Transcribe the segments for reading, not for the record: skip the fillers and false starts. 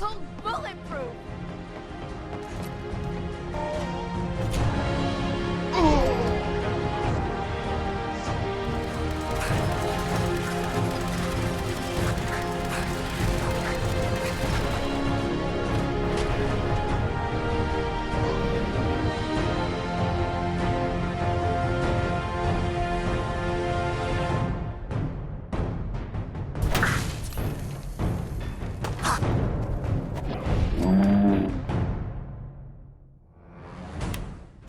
asshole's bulletproof!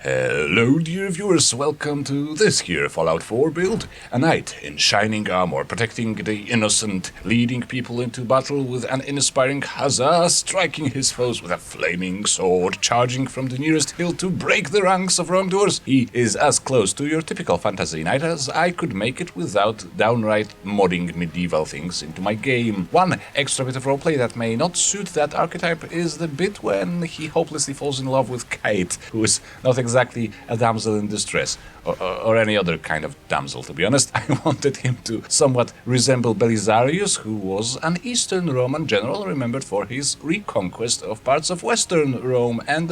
Hello dear viewers, welcome to this here Fallout 4 build. A knight in shining armor, protecting the innocent, leading people into battle with an inspiring huzzah, striking his foes with a flaming sword, charging from the nearest hill to break the ranks of wrongdoers. He is as close to your typical fantasy knight as I could make it without downright modding medieval things into my game. One extra bit of roleplay that may not suit that archetype is the bit when he hopelessly falls in love with Cait, who is not exactly a damsel in distress, or any other kind of damsel, to be honest. I wanted him to somewhat resemble Belisarius, who was an Eastern Roman general remembered for his reconquest of parts of Western Rome, and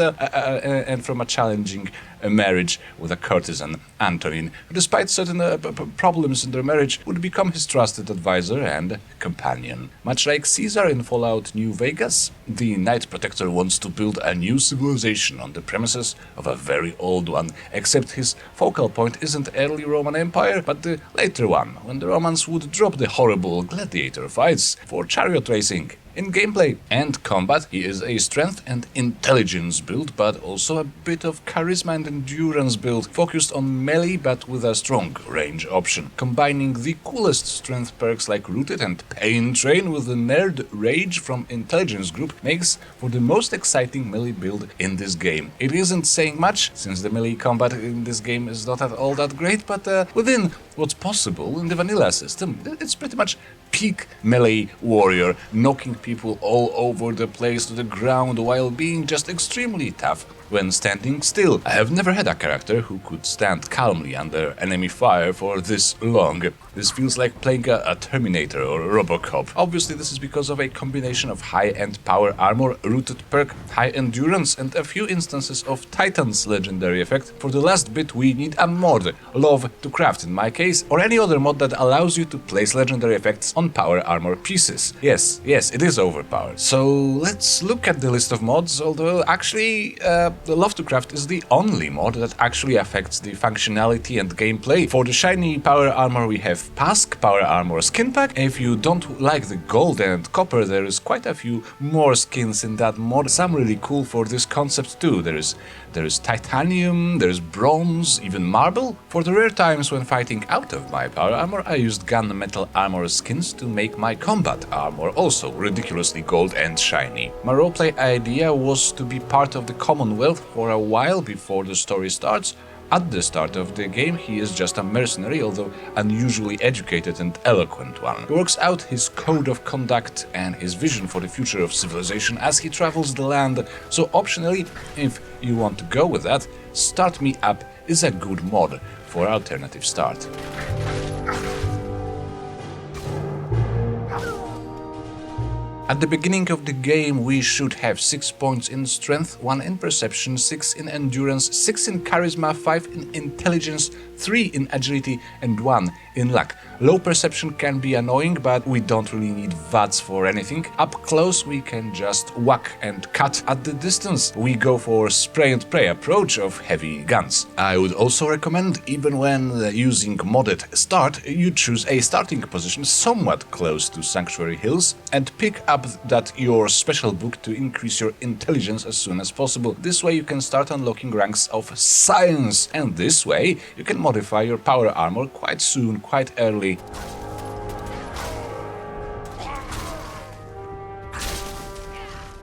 from a challenging marriage with a courtesan, Antonin, who despite certain problems in their marriage would become his trusted advisor and companion. Much like Caesar in Fallout New Vegas, the Knight Protector wants to build a new civilization on the premises of a very old one, except his focal point isn't early Roman Empire, but the later one, when the Romans would drop the horrible gladiator fights for chariot racing. In gameplay and combat, he is a strength and intelligence build, but also a bit of charisma and endurance build, focused on melee but with a strong range option. Combining the coolest strength perks like Rooted and Pain Train with the Nerd Rage from Intelligence Group makes for the most exciting melee build in this game. It isn't saying much, since the melee combat in this game is not at all that great, but within what's possible in the vanilla system, it's pretty much peak melee warrior, knocking people all over the place to the ground while being just extremely tough when standing still. I have never had a character who could stand calmly under enemy fire for this long. This feels like playing a Terminator or a Robocop. Obviously this is because of a combination of high-end power armor, rooted perk, high endurance, and a few instances of Titan's legendary effect. For the last bit we need a mod, Love to Craft in my case, or any other mod that allows you to place legendary effects on power armor pieces. Yes, it is overpowered. So let's look at the list of mods, although actually the Love to Craft is the only mod that actually affects the functionality and gameplay. For the shiny power armor we have PASK, Power Armor Skin Pack. If you don't like the gold and copper, there is quite a few more skins in that mod, some really cool for this concept too. There is titanium, there is bronze, even marble. For the rare times when fighting out of my power armor, I used Gunmetal armor skins to make my combat armor also ridiculously gold and shiny. My roleplay idea was to be part of the Commonwealth for a while before the story starts. At the start of the game, he is just a mercenary, although unusually educated and eloquent one. He works out his code of conduct and his vision for the future of civilization as he travels the land, so optionally, if you want to go with that, Start Me Up is a good mod for alternative start. At the beginning of the game we should have 6 points in strength, 1 in perception, 6 in endurance, 6 in charisma, 5 in intelligence, 3 in agility and 1 in luck. Low perception can be annoying, but we don't really need VATs for anything. Up close we can just whack and cut. At the distance we go for spray and pray approach of heavy guns. I would also recommend, even when using modded start, you choose a starting position somewhat close to Sanctuary Hills and pick up your special book to increase your intelligence as soon as possible. This way you can start unlocking ranks of science, and this way you can modify your power armor quite soon, quite early.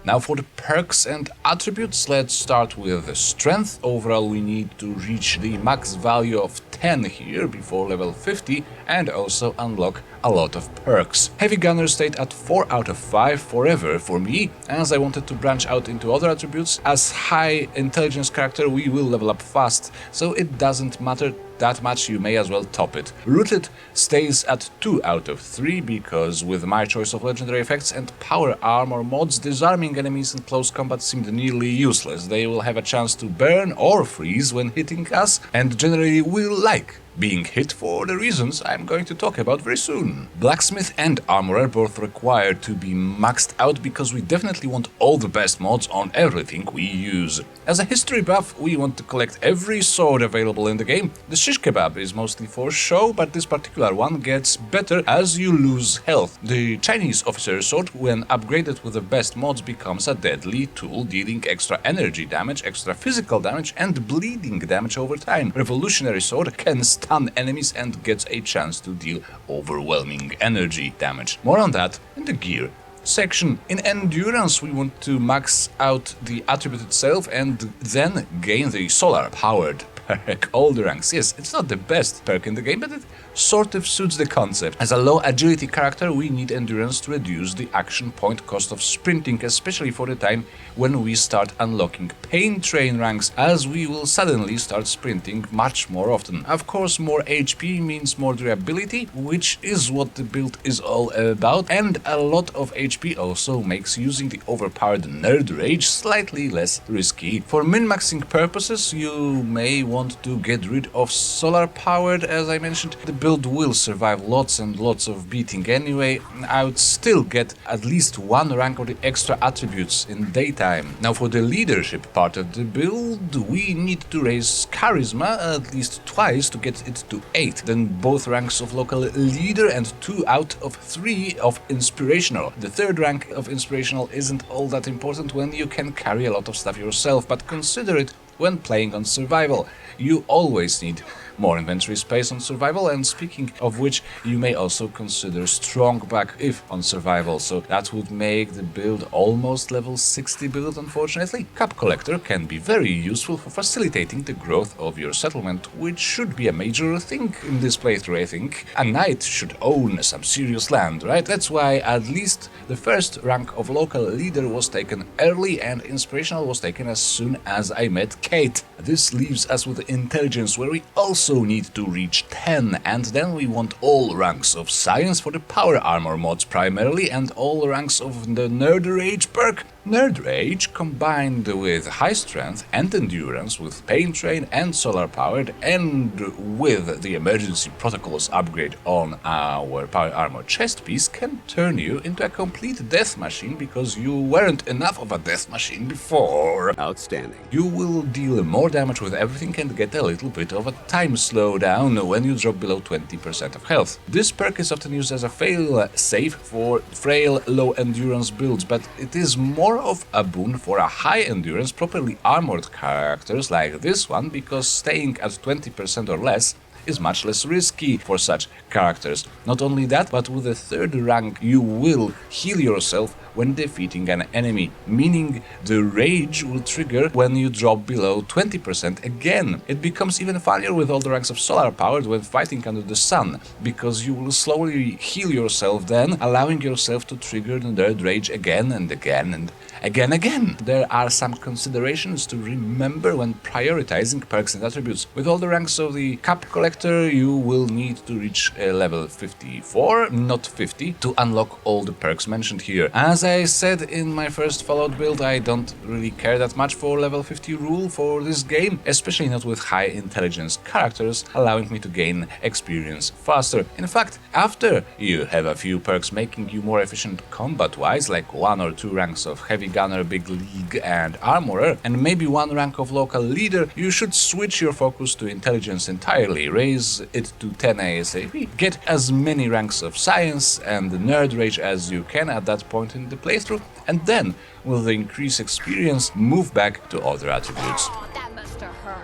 Now for the perks and attributes, let's start with strength. Overall we need to reach the max value of 10 here before level 50 and also unlock a lot of perks. Heavy Gunner stayed at 4 out of 5 forever for me, as I wanted to branch out into other attributes. As high intelligence character we will level up fast, so it doesn't matter that much, you may as well top it. Rooted stays at 2 out of 3 because with my choice of legendary effects and power armor mods, disarming enemies in close combat seemed nearly useless. They will have a chance to burn or freeze when hitting us, and generally will like being hit for the reasons I'm going to talk about very soon. Blacksmith and Armorer both require to be maxed out because we definitely want all the best mods on everything we use. As a history buff, we want to collect every sword available in the game. The shish kebab is mostly for show, but this particular one gets better as you lose health. The Chinese officer sword, when upgraded with the best mods, becomes a deadly tool, dealing extra energy damage, extra physical damage, and bleeding damage over time. Revolutionary sword can stun enemies and gets a chance to deal overwhelming energy damage. More on that in the gear section. In endurance, we want to max out the attribute itself and then gain the solar powered perk. All the ranks. Yes, it's not the best perk in the game, but it sort of suits the concept. As a low agility character, we need endurance to reduce the action point cost of sprinting, especially for the time when we start unlocking pain train ranks, as we will suddenly start sprinting much more often. Of course, more HP means more durability, which is what the build is all about, and a lot of HP also makes using the overpowered Nerd Rage slightly less risky. For min-maxing purposes, you may want to get rid of solar powered, as I mentioned. The build will survive lots and lots of beating anyway. I would still get at least 1 rank of the extra attributes in daytime. Now for the leadership part of the build, we need to raise charisma at least twice to get it to 8. Then both ranks of local leader and 2 out of 3 of inspirational. The 3rd rank of inspirational isn't all that important when you can carry a lot of stuff yourself, but consider it when playing on survival. You always need more inventory space on survival, and speaking of which, you may also consider strong back if on survival, so that would make the build almost level 60 build, unfortunately. Cup Collector can be very useful for facilitating the growth of your settlement, which should be a major thing in this playthrough, I think. A knight should own some serious land, right? That's why at least the 1st rank of local leader was taken early and inspirational was taken as soon as I met Cait. This leaves us with intelligence, where we also need to reach 10, and then we want all ranks of science for the power armor mods primarily, and all ranks of the Nerd Rage perk. Nerd Rage combined with high strength and endurance, with pain train and solar powered, and with the emergency protocols upgrade on our power armor chest piece, can turn you into a complete death machine because you weren't enough of a death machine before. Outstanding. You will deal more damage with everything and get a little bit of a time slowdown when you drop below 20% of health. This perk is often used as a fail-safe for frail, low endurance builds, but it is more of a boon for a high endurance, properly armored characters like this one, because staying at 20% or less is much less risky for such characters. Not only that, but with the 3rd rank you will heal yourself when defeating an enemy, meaning the rage will trigger when you drop below 20% again. It becomes even funnier with all the ranks of solar powered when fighting under the sun, because you will slowly heal yourself then, allowing yourself to trigger the Nerd Rage again and again and again. There are some considerations to remember when prioritizing perks and attributes. With all the ranks of the Cup Collector, you will need to reach level 54, not 50, to unlock all the perks mentioned here. As I said in my first Fallout build, I don't really care that much for level 50 rule for this game, especially not with high intelligence characters, allowing me to gain experience faster. In fact, after you have a few perks making you more efficient combat-wise, like 1 or 2 ranks of Heavy Gunner, Big League and Armorer, and maybe 1 rank of local leader, you should switch your focus to intelligence entirely, raise it to 10 ASAP, get as many ranks of science and Nerd Rage as you can at that point in the playthrough, and then, with the increased experience, move back to other attributes. Oh, that must have hurt.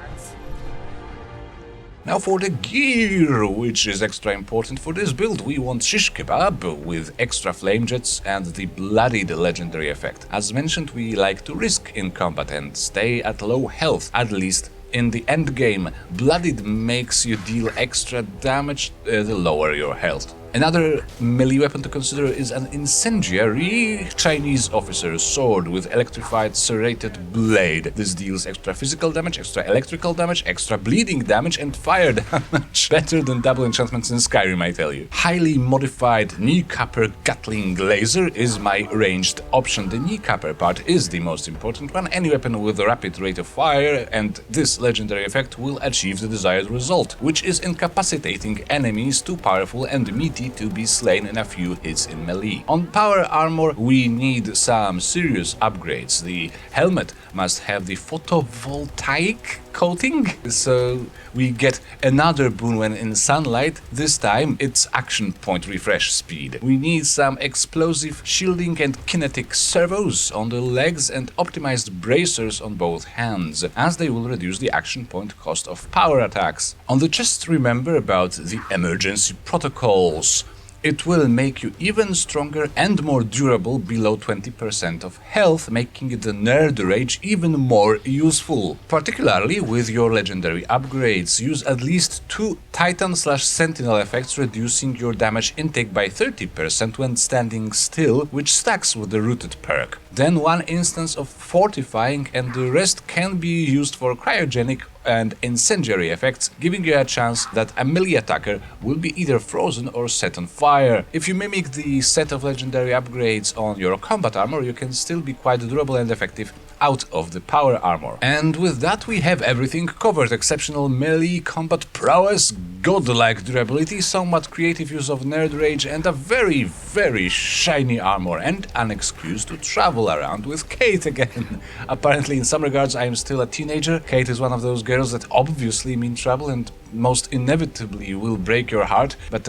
Now for the gear, which is extra important for this build, we want shish kebab with extra flame jets and the bloodied legendary effect. As mentioned, we like to risk in combat and stay at low health, at least in the end game. Bloodied makes you deal extra damage the lower your health. Another melee weapon to consider is an incendiary Chinese officer's sword with electrified serrated blade. This deals extra physical damage, extra electrical damage, extra bleeding damage, and fire damage. Better than double enchantments in Skyrim, I tell you. Highly modified kneecapper Gatling laser is my ranged option. The kneecapper part is the most important one. Any weapon with a rapid rate of fire and this legendary effect will achieve the desired result, which is incapacitating enemies too powerful and meaty to be slain in a few hits in melee. On power armor, we need some serious upgrades. The helmet must have the photovoltaic coating, so we get another boon when in sunlight. This time it's action point refresh speed. We need some explosive shielding and kinetic servos on the legs and optimized bracers on both hands, as they will reduce the action point cost of power attacks. On the chest, remember about the emergency protocols. It will make you even stronger and more durable below 20% of health, making the Nerd Rage even more useful. Particularly with your legendary upgrades, use at least 2 Titan/Sentinel effects, reducing your damage intake by 30% when standing still, which stacks with the Rooted perk. Then 1 instance of Fortifying, and the rest can be used for cryogenic and incendiary effects, giving you a chance that a melee attacker will be either frozen or set on fire. If you mimic the set of legendary upgrades on your combat armor, you can still be quite durable and effective out of the power armor. And with that we have everything covered. Exceptional melee combat prowess, godlike durability, somewhat creative use of Nerd Rage, and a very, very shiny armor, and an excuse to travel around with Cait again. Apparently in some regards I am still a teenager. Cait is one of those girls that obviously mean trouble and most inevitably will break your heart, but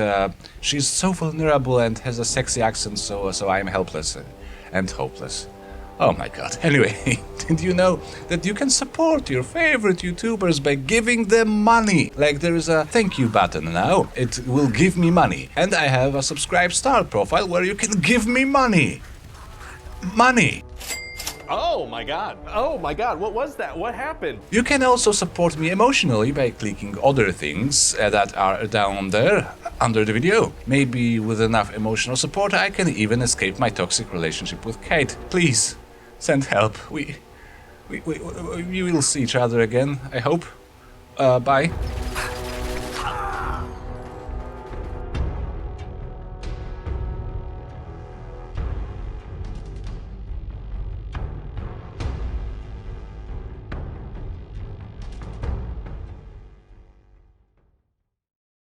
she's so vulnerable and has a sexy accent, so I am helpless and hopeless. Oh my god. Anyway, did you know that you can support your favorite YouTubers by giving them money? Like, there is a thank you button now. It will give me money. And I have a subscribe star profile where you can give me money. Money. Oh my god. Oh my god. What was that? What happened? You can also support me emotionally by clicking other things that are down there under the video. Maybe with enough emotional support I can even escape my toxic relationship with Cait. Please, send help. We will see each other again, I hope. Bye.